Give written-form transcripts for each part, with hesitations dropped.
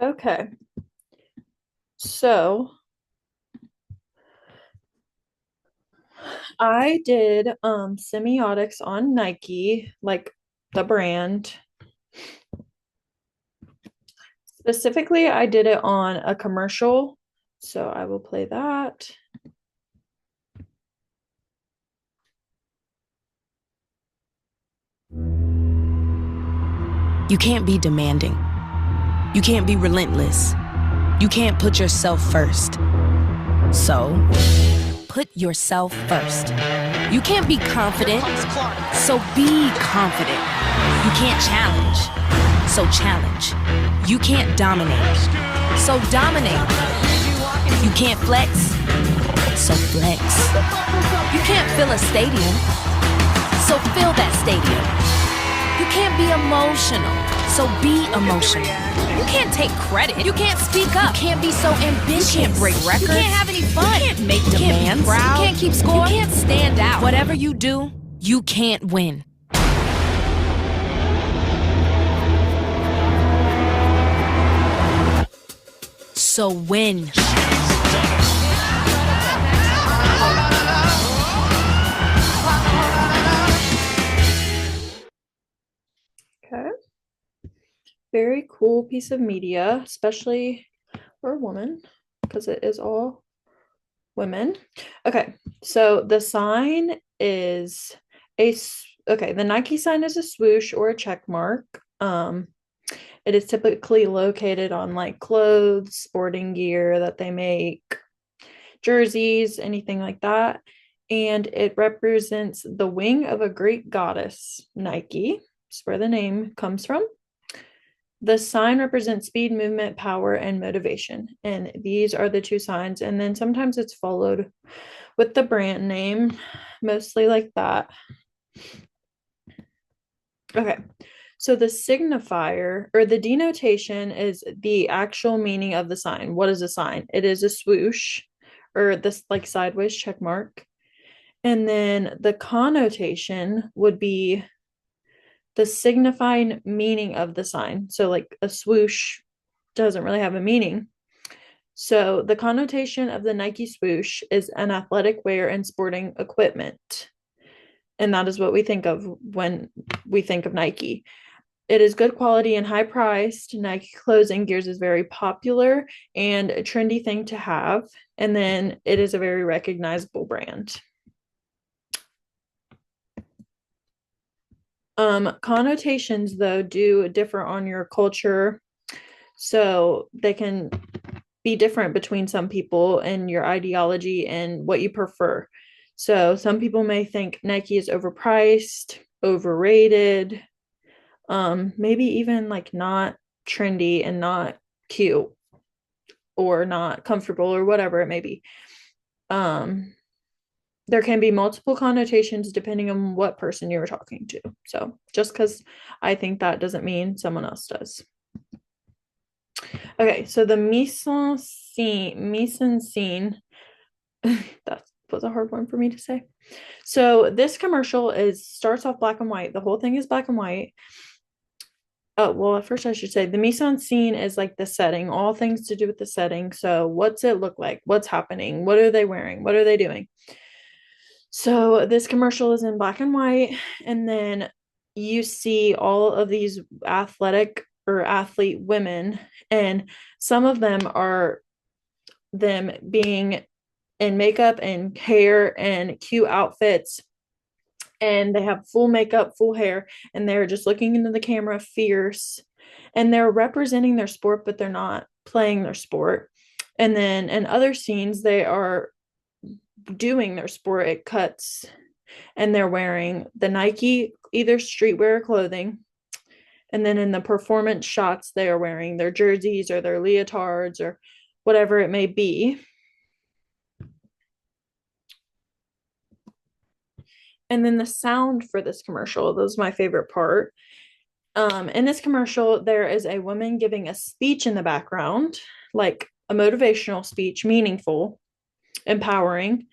Okay. So I did semiotics on Nike, like the brand. Specifically, I did it on a commercial. So I will play that. You can't be demanding. You can't be relentless. You can't put yourself first. So, put yourself first. You can't be confident. So be confident. You can't challenge. So challenge. You can't dominate. So dominate. You can't flex. So flex. You can't fill a stadium. So fill that stadium. You can't be emotional, so be emotional. You can't take credit. You can't speak up. You can't be so ambitious. You can't break records. You can't have any fun. You can't make demands. You can't keep score. You can't stand out. Whatever you do, you can't win. So win. Okay. Very cool piece of media, especially for a woman, because it is all women. Okay. So the sign is okay, the Nike sign is a swoosh or a check mark. It is typically located on like clothes, sporting gear that they make, jerseys, anything like that. And it represents the wing of a Greek goddess, Nike. That's where the name comes from. The sign represents speed, movement, power, and motivation. And these are the two signs. And then sometimes it's followed with the brand name, mostly like that. Okay. So the signifier or the denotation is the actual meaning of the sign. What is a sign? It is a swoosh or this like sideways check mark. And then the connotation would be the signifying meaning of the sign. So like a swoosh doesn't really have a meaning. So the connotation of the Nike swoosh is an athletic wear and sporting equipment. And that is what we think of when we think of Nike. It is good quality and high priced. Nike clothing gears is very popular and a trendy thing to have. And then it is a very recognizable brand. Connotations, though, do differ on your culture. So they can be different between some people and your ideology and what you prefer. So some people may think Nike is overpriced, overrated, maybe even like not trendy and not cute or not comfortable or whatever it may be. Um, there can be multiple connotations depending on what person you're talking to. So just because I think that doesn't mean someone else does. Okay, so the mise en scene, that was a hard one for me to say. So this commercial starts off black and white. The whole thing is black and white. Oh, well, at first I should say the mise en scene is like the setting, all things to do with the setting. So what's it look like? What's happening? What are they wearing? What are they doing? So this commercial is in black and white, and then you see all of these athletic or athlete women, and some of them are them being in makeup and hair and cute outfits, and they have full makeup, full hair, and they're just looking into the camera fierce, and they're representing their sport, but they're not playing their sport. And then in other scenes, they are doing their sport. It cuts and they're wearing the Nike either streetwear clothing, and then in the performance shots they are wearing their jerseys or their leotards or whatever it may be. And then the sound for this commercial, that was my favorite part. In this commercial, there is a woman giving a speech in the background, like a motivational speech, meaningful, empowering,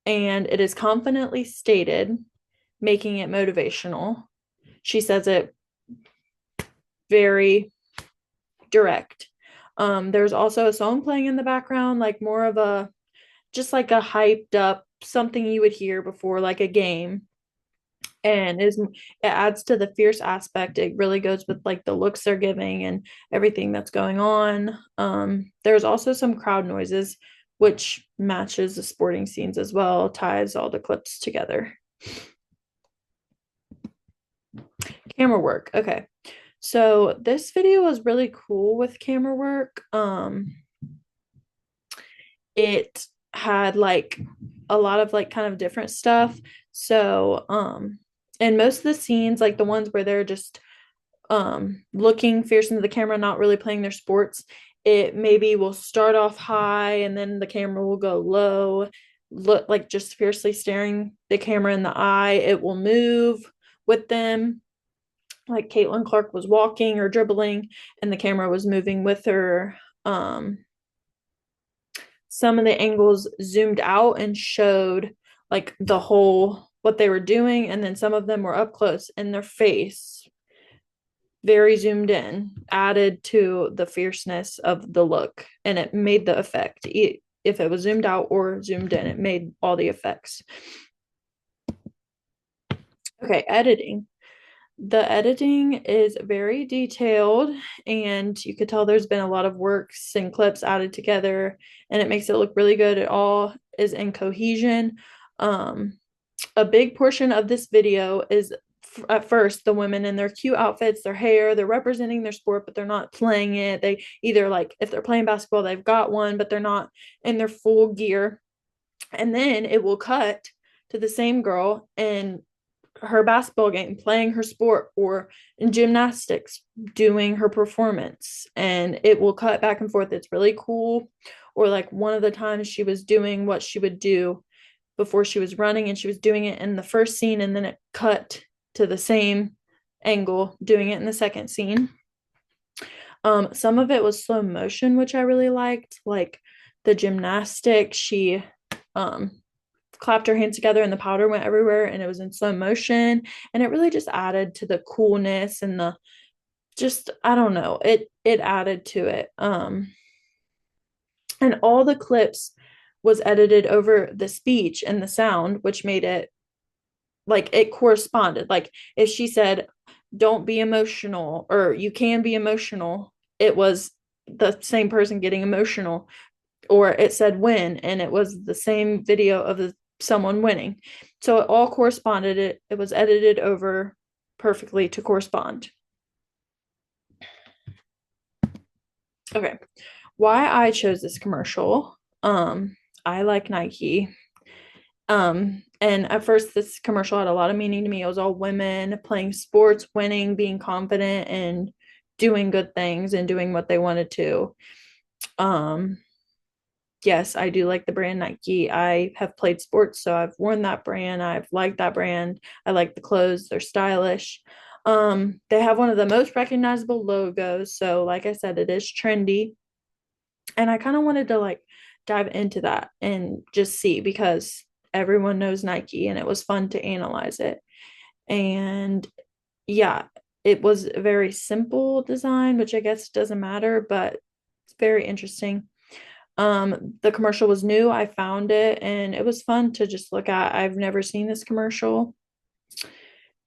and it is confidently stated, making it motivational. She says it very direct. There's also a song playing in the background, like more of a just like a hyped up something you would hear before like a game. And is it adds to the fierce aspect. It really goes with like the looks they're giving and everything that's going on. There's also some crowd noises, which matches the sporting scenes as well, ties all the clips together. Camera work. Okay. So this video was really cool with camera work. It had like a lot of like kind of different stuff. So, and most of the scenes, like the ones where they're just looking fierce into the camera, not really playing their sports, it maybe will start off high and then the camera will go low, look like just fiercely staring the camera in the eye. It will move with them like Caitlin Clark was walking or dribbling and the camera was moving with her. Some of the angles zoomed out and showed like the whole what they were doing, and then some of them were up close in their face, very zoomed in, added to the fierceness of the look, and it made the effect. If it was zoomed out or zoomed in, it made all the effects. Okay, editing. The editing is very detailed, and you could tell there's been a lot of works and clips added together, and it makes it look really good. It all is in cohesion. A big portion of this video is at first the women in their cute outfits, their hair, they're representing their sport, but they're not playing it. They either like if they're playing basketball, they've got one, but they're not in their full gear. And then it will cut to the same girl in her basketball game, playing her sport, or in gymnastics, doing her performance. And it will cut back and forth. It's really cool. Or like one of the times she was doing what she would do before she was running, and she was doing it in the first scene, and then it cut to the same angle doing it in the second scene. Some of it was slow motion, which I really liked, like the gymnastics. She um clapped her hands together and the powder went everywhere and it was in slow motion, and it really just added to the coolness and the just I don't know, it added to it. And all the clips was edited over the speech and the sound, which made it like it corresponded. Like if she said don't be emotional or you can be emotional, it was the same person getting emotional. Or it said win and it was the same video of someone winning. So it all corresponded. It was edited over perfectly to correspond. Okay, why I chose this commercial. I like Nike. And at first this commercial had a lot of meaning to me. It was all women playing sports, winning, being confident, and doing good things and doing what they wanted to. Um, yes, I do like the brand Nike. I have played sports, so I've worn that brand. I've liked that brand. I like the clothes, they're stylish. They have one of the most recognizable logos. So, like I said, it is trendy. And I kind of wanted to like dive into that and just see because everyone knows Nike and it was fun to analyze it. And yeah, it was a very simple design, which I guess doesn't matter, but it's very interesting. The commercial was new. I found it and it was fun to just look at. I've never seen this commercial.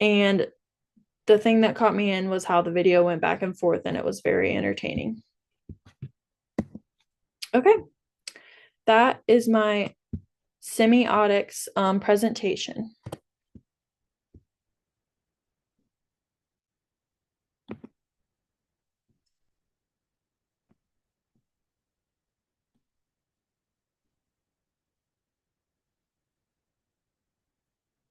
And the thing that caught me in was how the video went back and forth and it was very entertaining. Okay, that is my semiotics presentation.